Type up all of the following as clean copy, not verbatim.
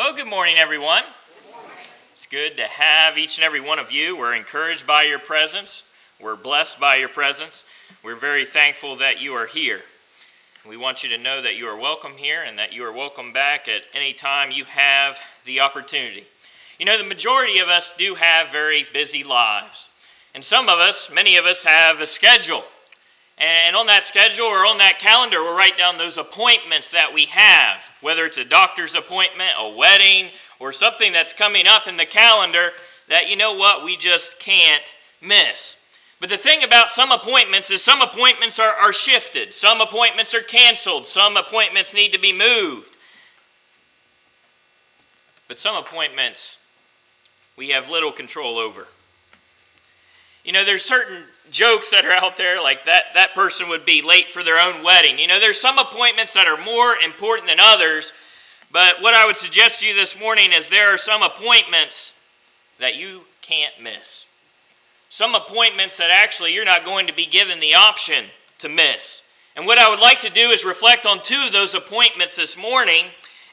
Well, good morning, everyone. It's good to have each and every one of you. We're encouraged by your presence. We're blessed by your presence. We're very thankful that you are here. We want you to know that you are welcome here and that you are welcome back at any time you have the opportunity. You know, the majority of us do have very busy lives. And some of us, many of us, have a schedule. And on that schedule or on that calendar, we'll write down those appointments that we have, whether it's a doctor's appointment, a wedding, or something that's coming up in the calendar that, you know what, we just can't miss. But the thing about some appointments is some appointments are shifted. Some appointments are canceled. Some appointments need to be moved. But some appointments we have little control over. You know, there's certain jokes that are out there, like that person would be late for their own wedding. You know, there's some appointments that are more important than others, but what I would suggest to you this morning is there are some appointments that you can't miss. Some appointments that actually you're not going to be given the option to miss. And what I would like to do is reflect on two of those appointments this morning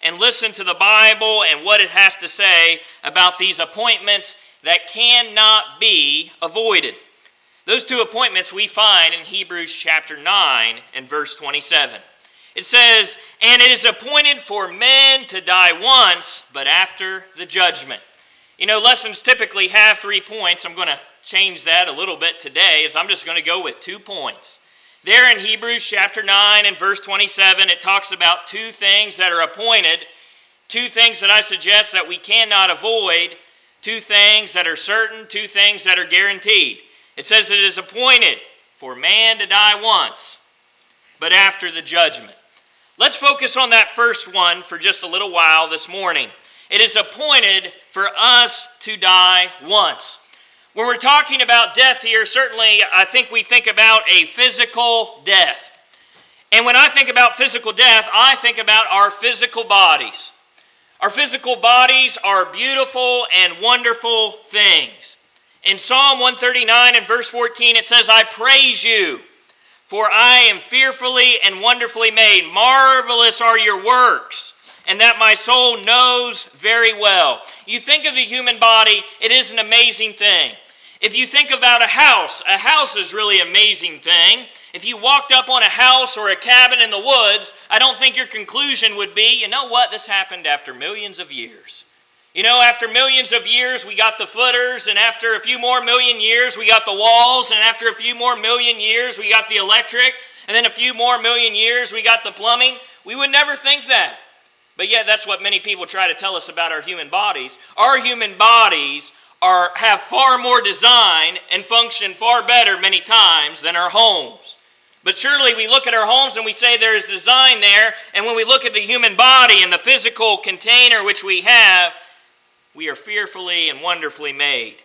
and listen to the Bible and what it has to say about these appointments that cannot be avoided. Those two appointments we find in Hebrews chapter 9 and verse 27. It says, "And it is appointed for men to die once, but after the judgment." You know, lessons typically have 3 points. I'm going to change that a little bit today, as I'm just going to go with 2 points. There in Hebrews chapter 9 and verse 27, it talks about two things that are appointed, two things that I suggest that we cannot avoid, two things that are certain, two things that are guaranteed. It says it is appointed for man to die once, but after the judgment. Let's focus on that first one for just a little while this morning. It is appointed for us to die once. When we're talking about death here, certainly I think we think about a physical death. And when I think about physical death, I think about our physical bodies. Our physical bodies are beautiful and wonderful things. In Psalm 139 and verse 14, it says, "I praise you, for I am fearfully and wonderfully made. Marvelous are your works, and that my soul knows very well." You think of the human body, it is an amazing thing. If you think about a house is really an amazing thing. If you walked up on a house or a cabin in the woods, I don't think your conclusion would be, you know what, this happened after millions of years. You know, after millions of years, we got the footers, and after a few more million years, we got the walls, and after a few more million years, we got the electric, and then a few more million years, we got the plumbing. We would never think that. But yet, that's what many people try to tell us about our human bodies. Our human bodies have far more design and function far better many times than our homes. But surely we look at our homes and we say there is design there, and when we look at the human body and the physical container which we have, we are fearfully and wonderfully made.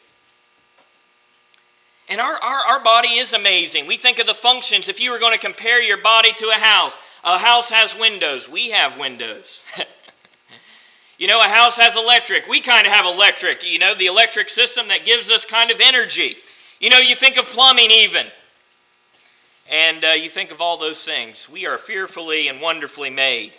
And our body is amazing. We think of the functions. If you were going to compare your body to a house has windows. We have windows. You know, a house has electric. We kind of have electric, you know, the electric system that gives us kind of energy. You know, you think of plumbing even. And you think of all those things. We are fearfully and wonderfully made.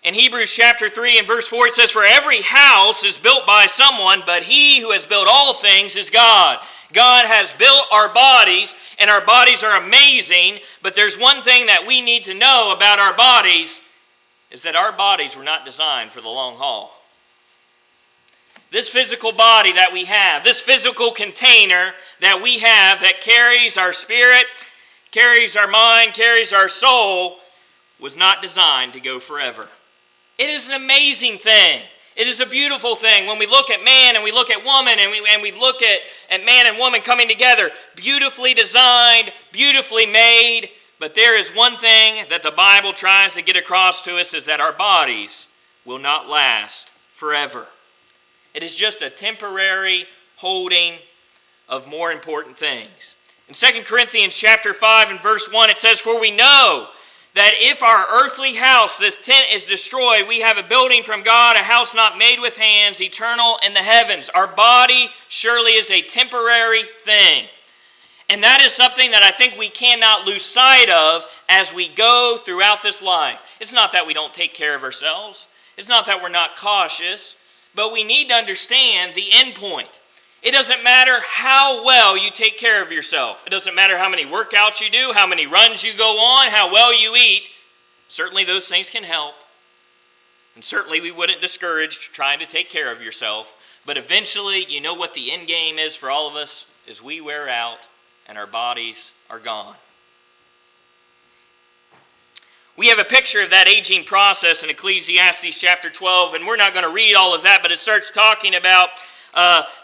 In Hebrews chapter 3 and verse 4, it says, "For every house is built by someone, but he who has built all things is God." God has built our bodies, and our bodies are amazing, but there's one thing that we need to know about our bodies, is that our bodies were not designed for the long haul. This physical body that we have, this physical container that we have that carries our spirit, carries our mind, carries our soul, was not designed to go forever. It is an amazing thing. It is a beautiful thing when we look at man and we look at woman and we look at man and woman coming together, beautifully designed, beautifully made. But there is one thing that the Bible tries to get across to us, is that our bodies will not last forever. It is just a temporary holding of more important things. In 2 Corinthians chapter 5 and verse 1, it says, "For we know that if our earthly house, this tent, is destroyed, we have a building from God, a house not made with hands, eternal in the heavens." Our body surely is a temporary thing. And that is something that I think we cannot lose sight of as we go throughout this life. It's not that we don't take care of ourselves. It's not that we're not cautious. but we need to understand the end point. It doesn't matter how well you take care of yourself. It doesn't matter how many workouts you do, how many runs you go on, how well you eat. Certainly those things can help. And certainly we wouldn't discourage trying to take care of yourself. But eventually, you know what the end game is for all of us? Is we wear out and our bodies are gone. We have a picture of that aging process in Ecclesiastes Chapter 12, and we're not going to read all of that, but it starts talking about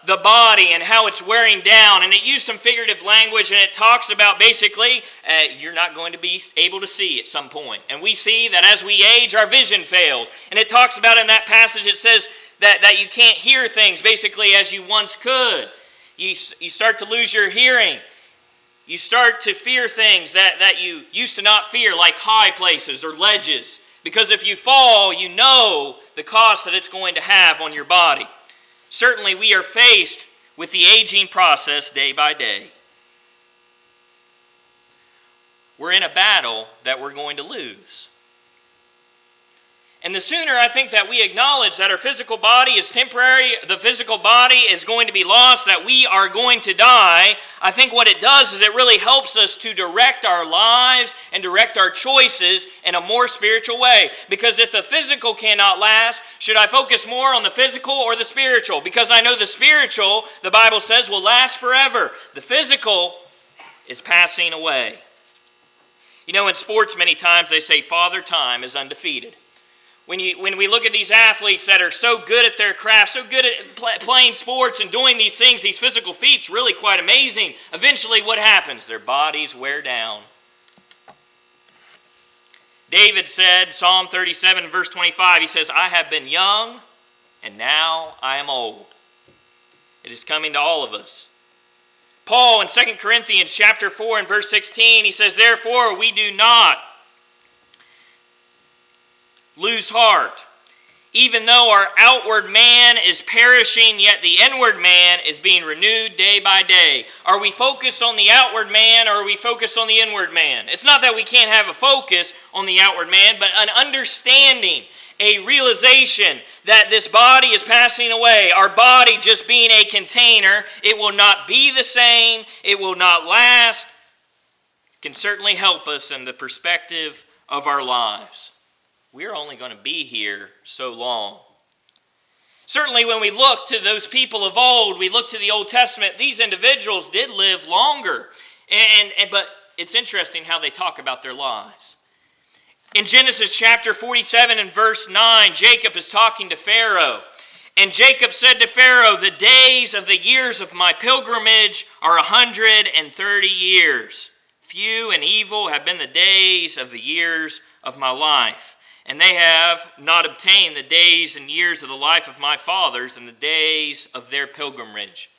the body and how it's wearing down, and it used some figurative language, and it talks about basically you're not going to be able to see at some point. And we see that as we age, our vision fails. And it talks about in that passage, it says that you can't hear things basically as you once could. You start to lose your hearing. You start to fear things that you used to not fear, like high places or ledges. Because if you fall, you know the cost that it's going to have on your body. Certainly, we are faced with the aging process day by day. We're in a battle that we're going to lose. And the sooner I think that we acknowledge that our physical body is temporary, the physical body is going to be lost, that we are going to die, I think what it does is it really helps us to direct our lives and direct our choices in a more spiritual way. Because if the physical cannot last, should I focus more on the physical or the spiritual? Because I know the spiritual, the Bible says, will last forever. The physical is passing away. You know, in sports many times they say Father Time is undefeated. When we look at these athletes that are so good at their craft, so good at playing sports and doing these things, these physical feats, really quite amazing. Eventually what happens? Their bodies wear down. David said, Psalm 37 verse 25, he says, I have been young and now I am old. It is coming to all of us. Paul in 2 Corinthians chapter 4 and verse 16, he says, therefore we do not lose heart. Even though our outward man is perishing, yet the inward man is being renewed day by day. Are we focused on the outward man or are we focused on the inward man? It's not that we can't have a focus on the outward man, but an understanding, a realization that this body is passing away. Our body just being a container, it will not be the same, it will not last. It can certainly help us in the perspective of our lives. We're only going to be here so long. Certainly when we look to those people of old, we look to the Old Testament, these individuals did live longer. But it's interesting how they talk about their lives. In Genesis chapter 47 and verse 9, Jacob is talking to Pharaoh. And Jacob said to Pharaoh, the days of the years of my pilgrimage are 130 years. Few and evil have been the days of the years of my life. And they have not obtained the days and years of the life of my fathers and the days of their pilgrimage.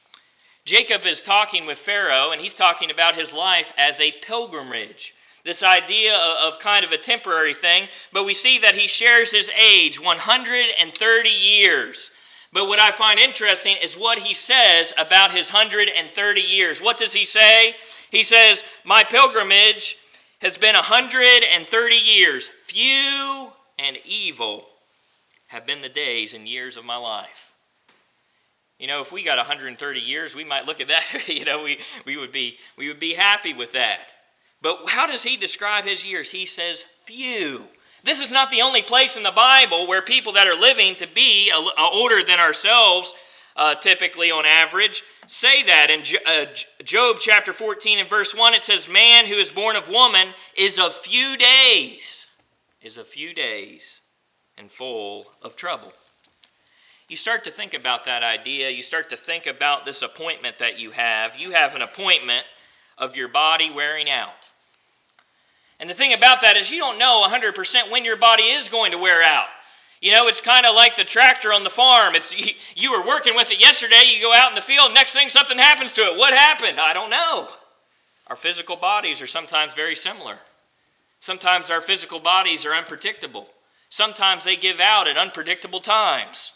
Jacob is talking with Pharaoh, and he's talking about his life as a pilgrimage. This idea of kind of a temporary thing, but we see that he shares his age, 130 years. But what I find interesting is what he says about his 130 years. What does he say? He says, my pilgrimage has been 130 years. Few and evil have been the days and years of my life. You know, if we got 130 years, we might look at that, we would be happy with that. But how does he describe his years? He says, few. This is not the only place in the Bible where people that are living to be older than ourselves, typically on average, say that. In Job chapter 14 and verse 1, it says, man who is born of woman is of few days, and full of trouble. You start to think about that idea. You start to think about this appointment that you have. You have an appointment of your body wearing out. And the thing about that is you don't know 100% when your body is going to wear out. You know, it's kind of like the tractor on the farm. You were working with it yesterday, you go out in the field, next thing something happens to it. What happened? I don't know. Our physical bodies are sometimes very similar. Sometimes our physical bodies are unpredictable. Sometimes they give out at unpredictable times.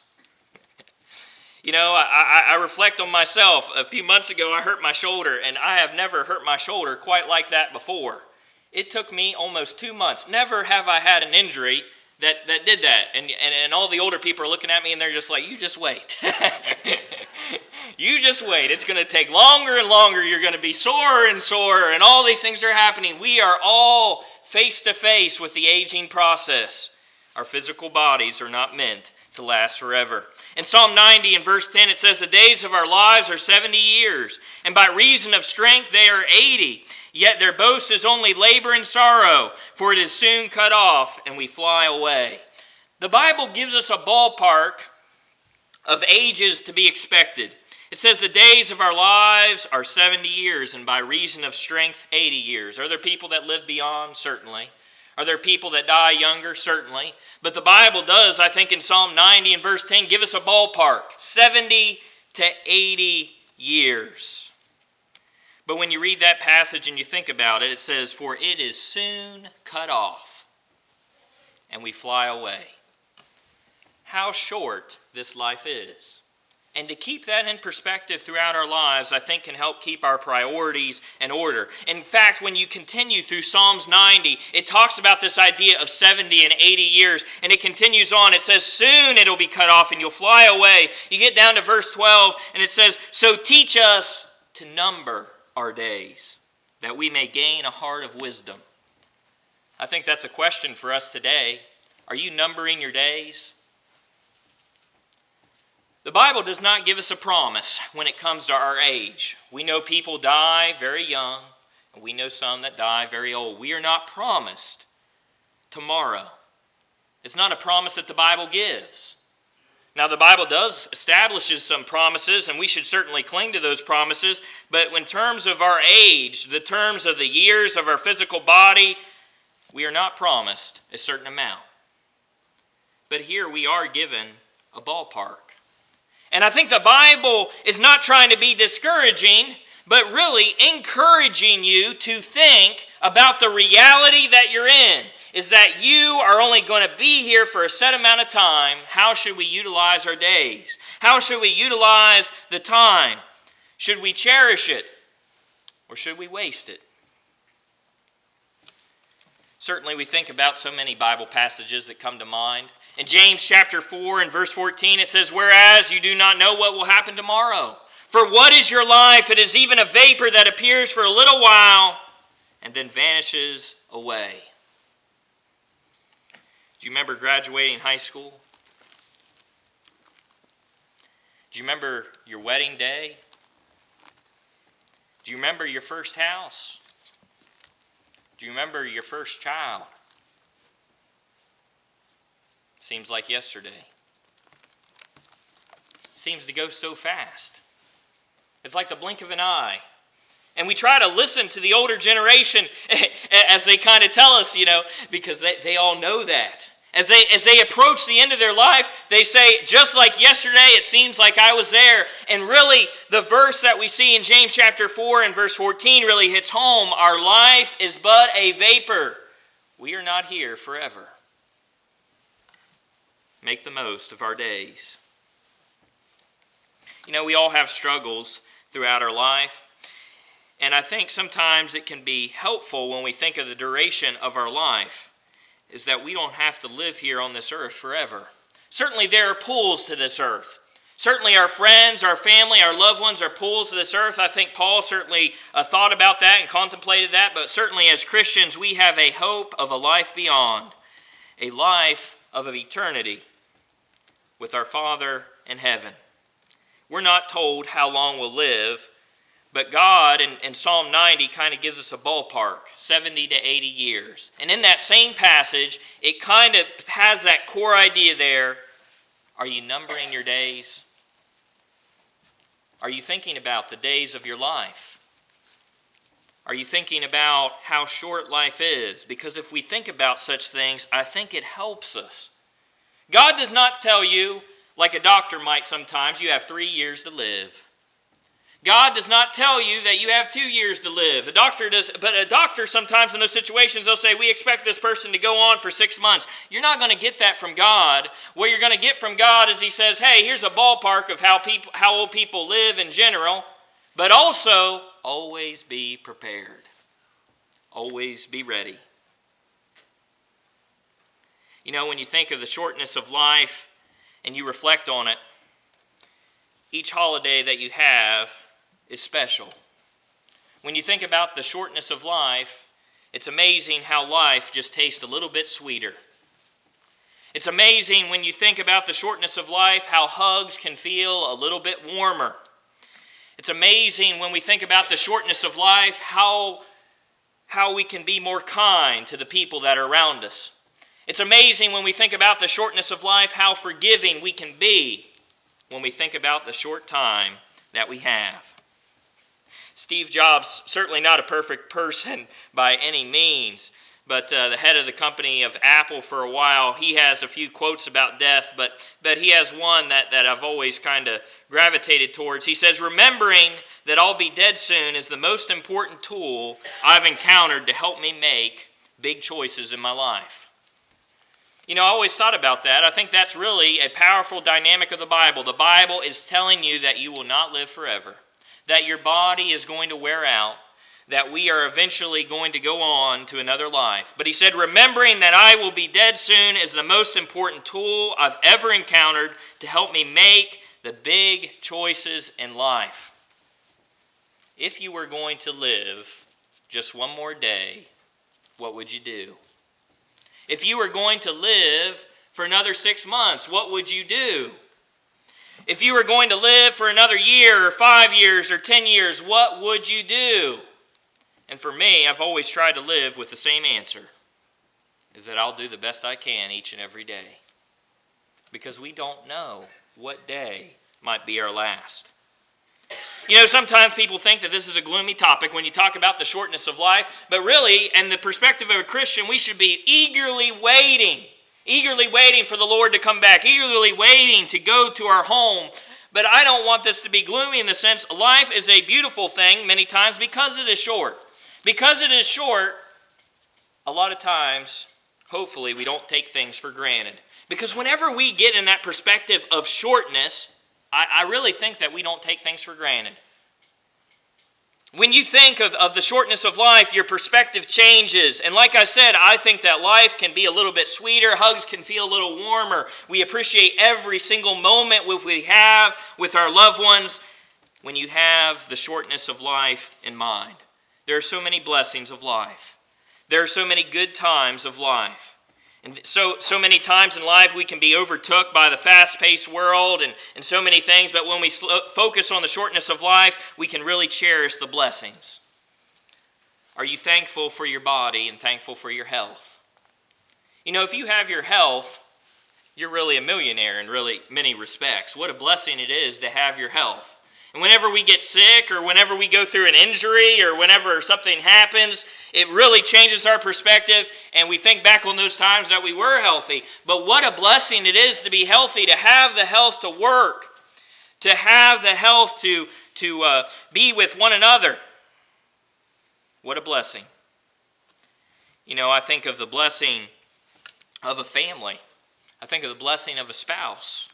You know, I reflect on myself. A few months ago, I hurt my shoulder, and I have never hurt my shoulder quite like that before. It took me almost 2 months. Never have I had an injury that did that. And all the older people are looking at me and they're just like, you just wait. You just wait. It's going to take longer and longer. You're going to be sorer and sorer, and all these things are happening. We are all face to face with the aging process. Our physical bodies are not meant to last forever. In Psalm 90 and verse 10, it says, the days of our lives are 70 years, and by reason of strength they are 80. Yet their boast is only labor and sorrow, for it is soon cut off, and we fly away. The Bible gives us a ballpark of ages to be expected. It says the days of our lives are 70 years, and by reason of strength, 80 years. Are there people that live beyond? Certainly. Are there people that die younger? Certainly. But the Bible does, I think in Psalm 90 and verse 10, give us a ballpark, 70 to 80 years. But when you read that passage and you think about it, it says, for it is soon cut off, and we fly away. How short this life is. And to keep that in perspective throughout our lives, I think can help keep our priorities in order. In fact, when you continue through Psalms 90, it talks about this idea of 70 and 80 years, and it continues on. It says, soon it'll be cut off and you'll fly away. You get down to verse 12, and it says, so teach us to number our days, that we may gain a heart of wisdom. I think that's a question for us today. Are you numbering your days? The Bible does not give us a promise when it comes to our age. We know people die very young, and we know some that die very old. We are not promised tomorrow. It's not a promise that the Bible gives. Now, the Bible does establishes some promises, and we should certainly cling to those promises, but in terms of our age, the terms of the years of our physical body, we are not promised a certain amount. But here we are given a ballpark. And I think the Bible is not trying to be discouraging, but really encouraging you to think about the reality that you're in. Is that you are only going to be here for a set amount of time. How should we utilize our days? How should we utilize the time? Should we cherish it, or should we waste it? Certainly we think about so many Bible passages that come to mind. In James chapter 4 and verse 14 it says, whereas you do not know what will happen tomorrow. For what is your life? It is even a vapor that appears for a little while and then vanishes away. Do you remember graduating high school? Do you remember your wedding day? Do you remember your first house? Do you remember your first child? Seems like yesterday. Seems to go so fast. It's like the blink of an eye. And we try to listen to the older generation as they kind of tell us, because they all know that. As they approach the end of their life, they say, just like yesterday, it seems like I was there. And really, the verse that we see in James chapter 4 and verse 14 really hits home. Our life is but a vapor. We are not here forever. Make the most of our days. We all have struggles throughout our life. And I think sometimes it can be helpful when we think of the duration of our life is that we don't have to live here on this earth forever. Certainly there are pulls to this earth. Certainly our friends, our family, our loved ones are pulls to this earth. I think Paul certainly thought about that and contemplated that. But certainly as Christians, we have a hope of a life beyond. A life of eternity with our Father in heaven. We're not told how long we'll live, but God in Psalm 90 kind of gives us a ballpark, 70 to 80 years. And in that same passage, it kind of has that core idea there. Are you numbering your days? Are you thinking about the days of your life? Are you thinking about how short life is? Because if we think about such things, I think it helps us. God does not tell you, like a doctor might sometimes, you have 3 years to live. God does not tell you that you have 2 years to live. A doctor does, but a doctor sometimes in those situations, they'll say, we expect this person to go on for 6 months. You're not going to get that from God. What you're going to get from God is he says, hey, here's a ballpark of how old people live in general, but also always be prepared. Always be ready. You know, when you think of the shortness of life and you reflect on it, each holiday that you have is special. When you think about the shortness of life, it's amazing how life just tastes a little bit sweeter. It's amazing when you think about the shortness of life, how hugs can feel a little bit warmer. It's amazing when we think about the shortness of life, how we can be more kind to the people that are around us. It's amazing when we think about the shortness of life, how forgiving we can be when we think about the short time that we have. Steve Jobs, certainly not a perfect person by any means, but the head of the company of Apple for a while, he has a few quotes about death, but he has one that I've always kind of gravitated towards. He says, "Remembering that I'll be dead soon is the most important tool I've encountered to help me make big choices in my life." You know, I always thought about that. I think that's really a powerful dynamic of the Bible. The Bible is telling you that you will not live forever, that your body is going to wear out, that we are eventually going to go on to another life. But he said, "Remembering that I will be dead soon is the most important tool I've ever encountered to help me make the big choices in life." If you were going to live just one more day, what would you do? If you were going to live for another 6 months, what would you do? If you were going to live for another year or 5 years or 10 years, what would you do? And for me, I've always tried to live with the same answer, is that I'll do the best I can each and every day. Because we don't know what day might be our last. You know, sometimes people think that this is a gloomy topic when you talk about the shortness of life, but really, in the perspective of a Christian, we should be eagerly waiting for the Lord to come back, eagerly waiting to go to our home. But I don't want this to be gloomy in the sense life is a beautiful thing many times because it is short. Because it is short, a lot of times, hopefully, we don't take things for granted. Because whenever we get in that perspective of shortness, I really think that we don't take things for granted. When you think of the shortness of life, your perspective changes. And like I said, I think that life can be a little bit sweeter. Hugs can feel a little warmer. We appreciate every single moment we have with our loved ones when you have the shortness of life in mind. There are so many blessings of life. There are so many good times of life. And so many times in life we can be overtook by the fast-paced world and so many things, but when we focus on the shortness of life, we can really cherish the blessings. Are you thankful for your body and thankful for your health? You know, if you have your health, you're really a millionaire in really many respects. What a blessing it is to have your health. And whenever we get sick or whenever we go through an injury or whenever something happens, it really changes our perspective and we think back on those times that we were healthy. But what a blessing it is to be healthy, to have the health to work, to have the health to be with one another. What a blessing. You know, I think of the blessing of a family. I think of the blessing of a spouse.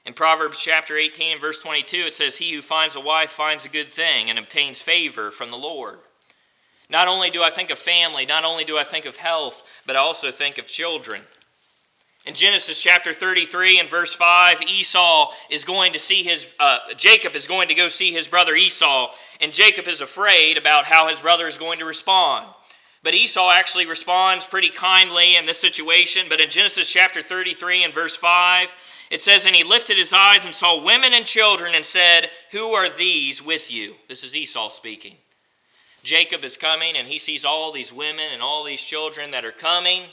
In Proverbs chapter 18 and verse 22, it says, "He who finds a wife finds a good thing and obtains favor from the Lord." Not only do I think of family, not only do I think of health, but I also think of children. In Genesis chapter 33 and verse 5, Jacob is going to go see his brother Esau, and Jacob is afraid about how his brother is going to respond. But Esau actually responds pretty kindly in this situation. But in Genesis chapter 33 and verse 5, it says, "And he lifted his eyes and saw women and children and said, 'Who are these with you?'" This is Esau speaking. Jacob is coming and he sees all these women and all these children that are coming.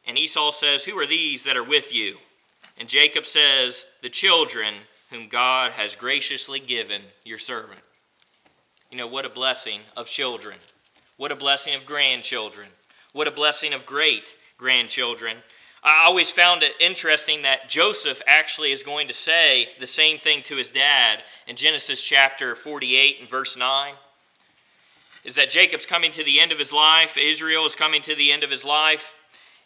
And Esau says, "Who are these that are with you?" And Jacob says, "The children whom God has graciously given your servant." You know, what a blessing of children. What a blessing of grandchildren. What a blessing of great-grandchildren. I always found it interesting that Joseph actually is going to say the same thing to his dad in Genesis chapter 48 and verse 9. Is that Jacob's coming to the end of his life. Israel is coming to the end of his life.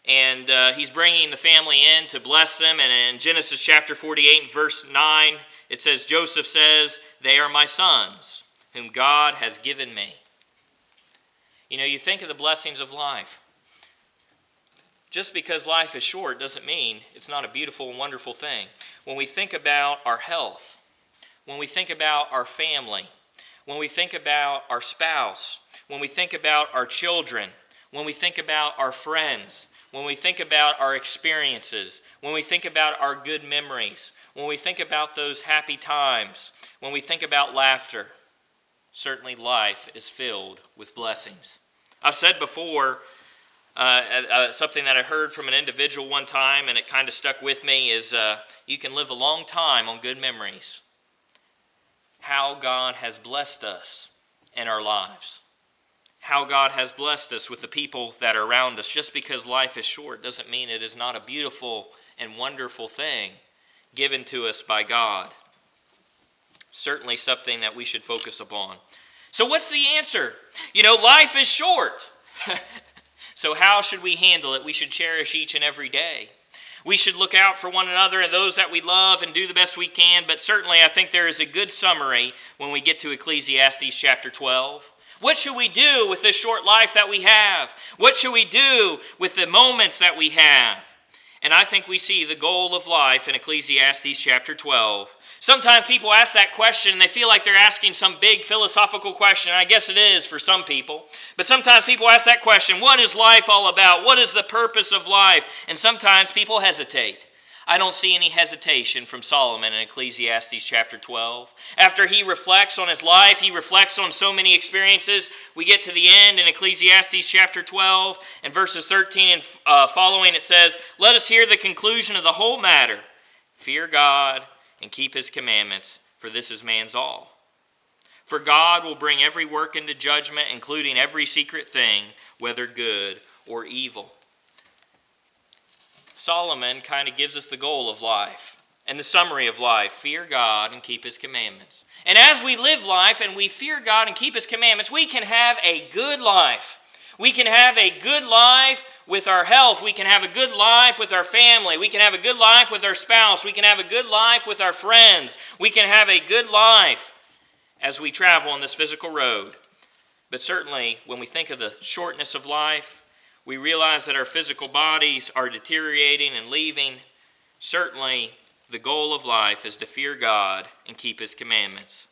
And he's bringing the family in to bless them. And in Genesis chapter 48 and verse 9, it says, Joseph says, "They are my sons, whom God has given me." You know, you think of the blessings of life. just because life is short doesn't mean it's not a beautiful and wonderful thing. When we think about our health, when we think about our family, when we think about our spouse, when we think about our children, when we think about our friends, when we think about our experiences, when we think about our good memories, when we think about those happy times, when we think about laughter, certainly life is filled with blessings. I've said before, something that I heard from an individual one time, and it kind of stuck with me, is you can live a long time on good memories. How God has blessed us in our lives. How God has blessed us with the people that are around us. Just because life is short doesn't mean it is not a beautiful and wonderful thing given to us by God. Certainly something that we should focus upon. So what's the answer? Life is short. So how should we handle it? We should cherish each and every day. We should look out for one another and those that we love and do the best we can. But certainly I think there is a good summary when we get to Ecclesiastes Chapter 12. What should we do with this short life that we have? What should we do with the moments that we have? And I think we see the goal of life in Ecclesiastes chapter 12. Sometimes people ask that question and they feel like they're asking some big philosophical question. I guess it is for some people. But sometimes people ask that question, what is life all about? What is the purpose of life? And sometimes people hesitate. I don't see any hesitation from Solomon in Ecclesiastes chapter 12. After he reflects on his life, he reflects on so many experiences. We get to the end in Ecclesiastes chapter 12, and verses 13 and following, it says, "Let us hear the conclusion of the whole matter. Fear God and keep his commandments, for this is man's all. For God will bring every work into judgment, including every secret thing, whether good or evil." Solomon kind of gives us the goal of life and the summary of life. Fear God and keep his commandments. And as we live life and we fear God and keep his commandments, we can have a good life. We can have a good life with our health. We can have a good life with our family. We can have a good life with our spouse. We can have a good life with our friends. We can have a good life as we travel on this physical road. But certainly when we think of the shortness of life, we realize that our physical bodies are deteriorating and leaving. Certainly, the goal of life is to fear God and keep his commandments.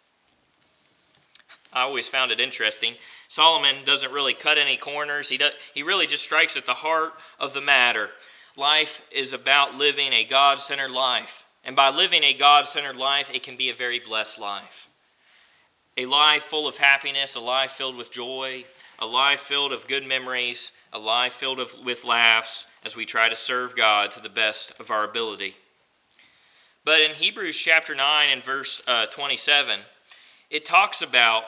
I always found it interesting. Solomon doesn't really cut any corners. He really just strikes at the heart of the matter. Life is about living a God-centered life. And by living a God-centered life, it can be a very blessed life. A life full of happiness, a life filled with joy, a life filled with good memories, a life filled with laughs as we try to serve God to the best of our ability. But in Hebrews chapter 9 and verse 27, it talks about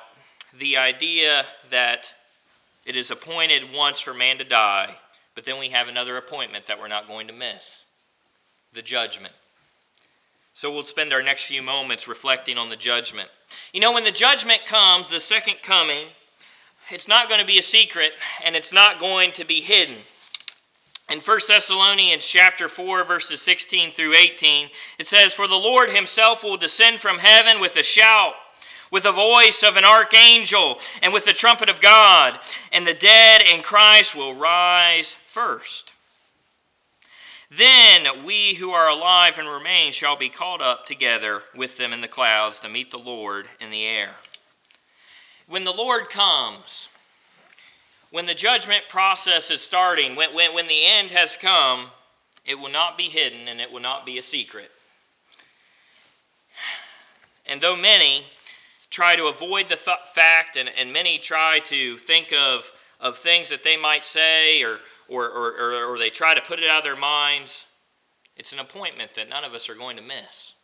the idea that it is appointed once for man to die, but then we have another appointment that we're not going to miss, the judgment. So we'll spend our next few moments reflecting on the judgment. When the judgment comes, the second coming, it's not going to be a secret, and it's not going to be hidden. In 1 Thessalonians chapter 4, verses 16 through 18, it says, "For the Lord himself will descend from heaven with a shout, with the voice of an archangel, and with the trumpet of God, and the dead in Christ will rise first. Then we who are alive and remain shall be caught up together with them in the clouds to meet the Lord in the air." When the Lord comes, when the judgment process is starting, when the end has come, it will not be hidden and it will not be a secret. And though many try to avoid the fact and many try to think of things that they might say or they try to put it out of their minds, it's an appointment that none of us are going to miss.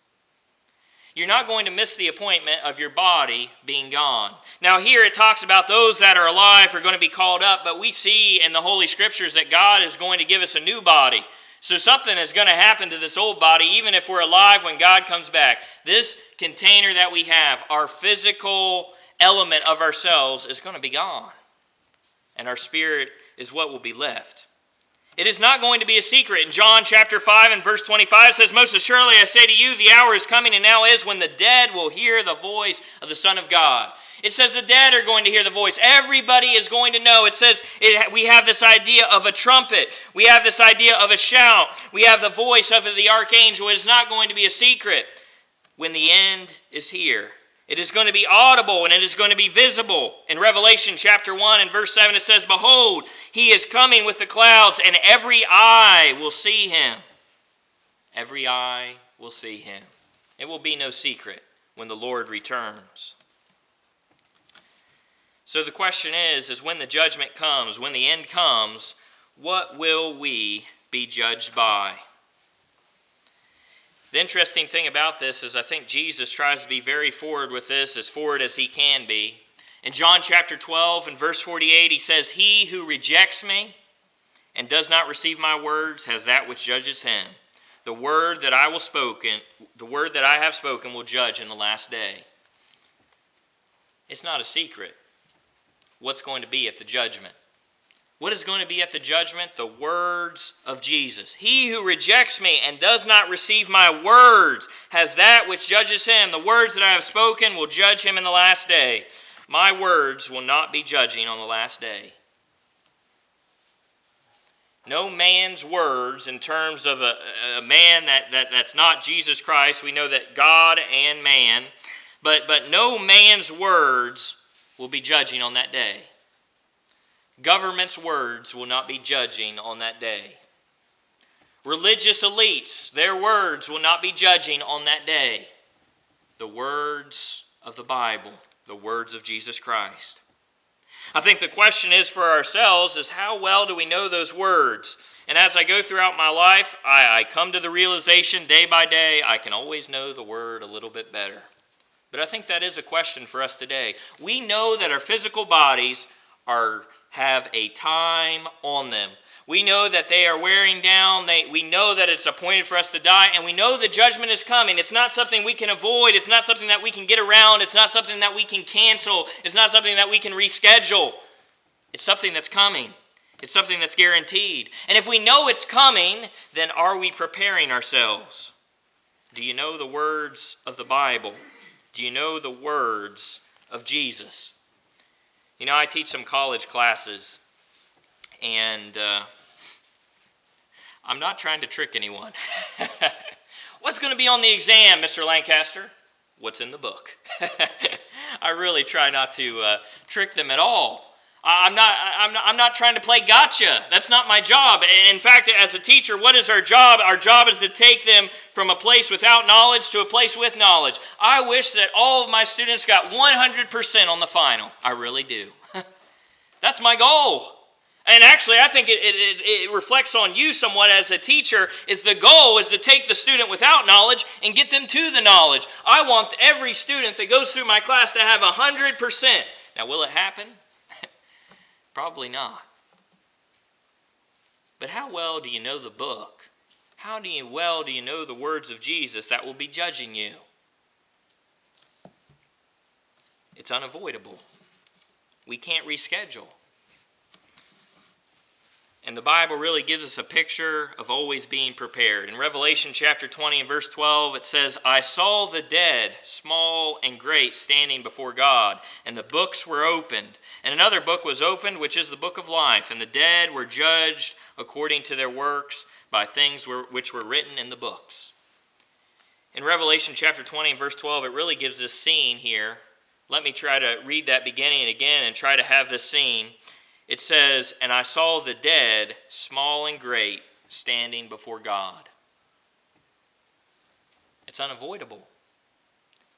You're not going to miss the appointment of your body being gone. Now here it talks about those that are alive are going to be called up, but we see in the Holy Scriptures that God is going to give us a new body. So something is going to happen to this old body even if we're alive when God comes back. This container that we have, our physical element of ourselves, is going to be gone. And our spirit is what will be left. It is not going to be a secret. In John chapter 5 and verse 25 it says, "Most assuredly I say to you, the hour is coming and now is when the dead will hear the voice of the Son of God." It says the dead are going to hear the voice. Everybody is going to know. It says we have this idea of a trumpet. We have this idea of a shout. We have the voice of the archangel. It is not going to be a secret when the end is here. It is going to be audible and it is going to be visible. In Revelation chapter 1 and verse 7 it says, "Behold, he is coming with the clouds, and every eye will see him." Every eye will see him. It will be no secret when the Lord returns. So the question is when the judgment comes, when the end comes, what will we be judged by? The interesting thing about this is I think Jesus tries to be very forward with this, as forward as he can be. In John chapter 12 and verse 48, he says, "He who rejects me and does not receive my words has that which judges him. The word that I have spoken will judge in the last day." It's not a secret what's going to be at the judgment. What is going to be at the judgment? The words of Jesus. "He who rejects me and does not receive my words has that which judges him. The words that I have spoken will judge him in the last day. My words will not be judging on the last day." No man's words in terms of a man that's not Jesus Christ. We know that God and man. But no man's words will be judging on that day. Government's words will not be judging on that day. Religious elites, their words will not be judging on that day. The words of the Bible, the words of Jesus Christ. I think the question is for ourselves is how well do we know those words? And as I go throughout my life, I come to the realization day by day, I can always know the word a little bit better. But I think that is a question for us today. We know that our physical bodies have a time on them. We know that they are wearing down. We know that it's appointed for us to die, and we know the judgment is coming. It's not something we can avoid. It's not something that we can get around. It's not something that we can cancel. It's not something that we can reschedule. It's something that's coming. It's something that's guaranteed. And if we know it's coming, then are we preparing ourselves? Do you know the words of the Bible? Do you know the words of Jesus? You know, I teach some college classes, and I'm not trying to trick anyone. What's going to be on the exam, Mr. Lancaster? What's in the book? I really try not to trick them at all. I'm not trying to play gotcha. That's not my job. In fact, as a teacher, what is our job? Our job is to take them from a place without knowledge to a place with knowledge. I wish that all of my students got 100% on the final. I really do. That's my goal. And actually, I think it reflects on you somewhat as a teacher. The goal is to take the student without knowledge and get them to the knowledge. I want every student that goes through my class to have 100%. Now, will it happen? Probably not. But how well do you know the book? How well do you know the words of Jesus that will be judging you? It's unavoidable. We can't reschedule. And the Bible really gives us a picture of always being prepared. In Revelation chapter 20 and verse 12, it says, "I saw the dead, small and great, standing before God, and the books were opened. And another book was opened, which is the book of life. And the dead were judged according to their works by things which were written in the books." In Revelation chapter 20 and verse 12, it really gives this scene here. Let me try to read that beginning again and try to have this scene. It says, "And I saw the dead, small and great, standing before God." It's unavoidable.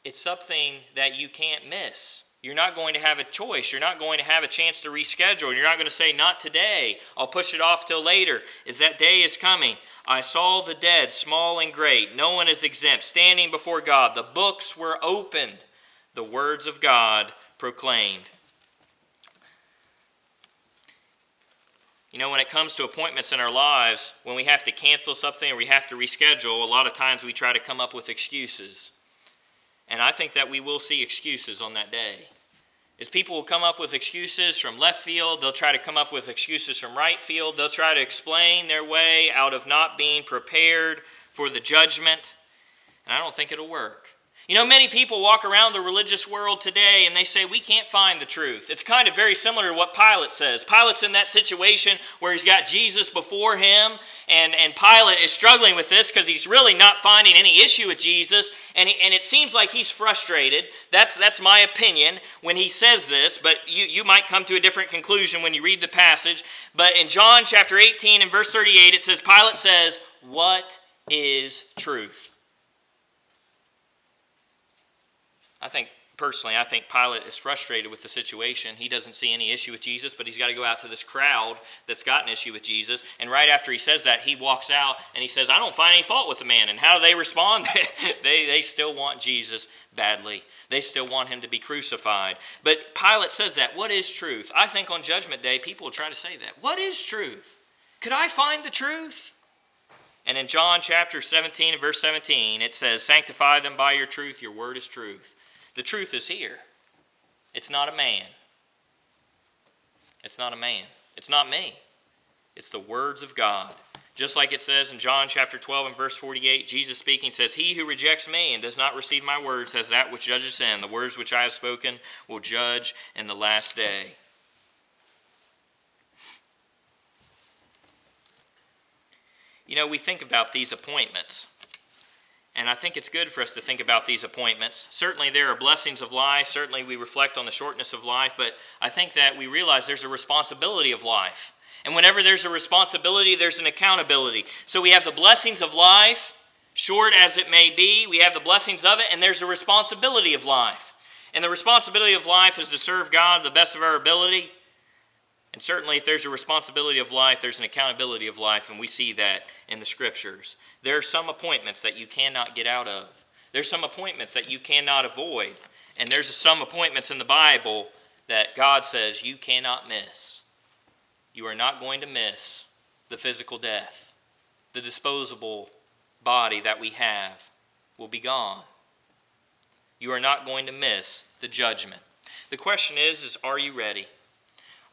It's something that you can't miss. You're not going to have a choice. You're not going to have a chance to reschedule. You're not going to say, "Not today. I'll push it off till later." As that day is coming, "I saw the dead, small and great. No one is exempt, standing before God. The books were opened. The words of God proclaimed." You know, when it comes to appointments in our lives, when we have to cancel something or we have to reschedule, a lot of times we try to come up with excuses. And I think that we will see excuses on that day. is people will come up with excuses from left field. They'll try to come up with excuses from right field. They'll try to explain their way out of not being prepared for the judgment. And I don't think it'll work. You know, many people walk around the religious world today and they say, we can't find the truth. It's kind of very similar to what Pilate says. Pilate's in that situation where he's got Jesus before him, and Pilate is struggling with this because he's really not finding any issue with Jesus, and it seems like he's frustrated. That's my opinion when he says this, but you might come to a different conclusion when you read the passage. But in John chapter 18 and verse 38, it says, Pilate says, what is truth? I think Pilate is frustrated with the situation. He doesn't see any issue with Jesus, but he's got to go out to this crowd that's got an issue with Jesus. And right after he says that, he walks out and he says, I don't find any fault with the man. And how do they respond? They still want Jesus badly. They still want him to be crucified. But Pilate says that. What is truth? I think on Judgment Day, people will try to say that. What is truth? Could I find the truth? And in John chapter 17 and verse 17, it says, sanctify them by your truth. Your word is truth. The truth is here. It's not a man. It's not a man. It's not me. It's the words of God. Just like it says in John chapter 12 and verse 48, Jesus speaking says, he who rejects me and does not receive my words has that which judges sin. The words which I have spoken will judge in the last day. You know, we think about these appointments. And I think it's good for us to think about these appointments. Certainly there are blessings of life. Certainly we reflect on the shortness of life. But I think that we realize there's a responsibility of life. And whenever there's a responsibility, there's an accountability. So we have the blessings of life, short as it may be. We have the blessings of it, and there's a responsibility of life. And the responsibility of life is to serve God to the best of our ability. And certainly if there's a responsibility of life, there's an accountability of life, and we see that in the Scriptures. There are some appointments that you cannot get out of. There's some appointments that you cannot avoid. And there's some appointments in the Bible that God says you cannot miss. You are not going to miss the physical death. The disposable body that we have will be gone. You are not going to miss the judgment. The question is are you ready?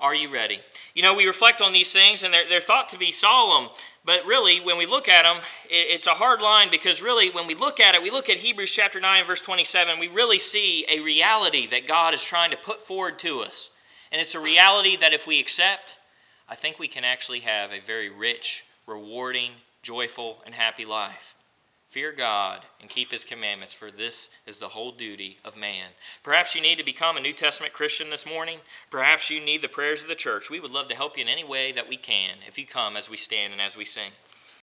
Are you ready? You know, we reflect on these things, and they're thought to be solemn, but really, when we look at them, it's a hard line, because really, when we look at it, we look at Hebrews chapter 9, verse 27, we really see a reality that God is trying to put forward to us. And it's a reality that if we accept, I think we can actually have a very rich, rewarding, joyful, and happy life. Fear God and keep His commandments, for this is the whole duty of man. Perhaps you need to become a New Testament Christian this morning. Perhaps you need the prayers of the church. We would love to help you in any way that we can if you come as we stand and as we sing.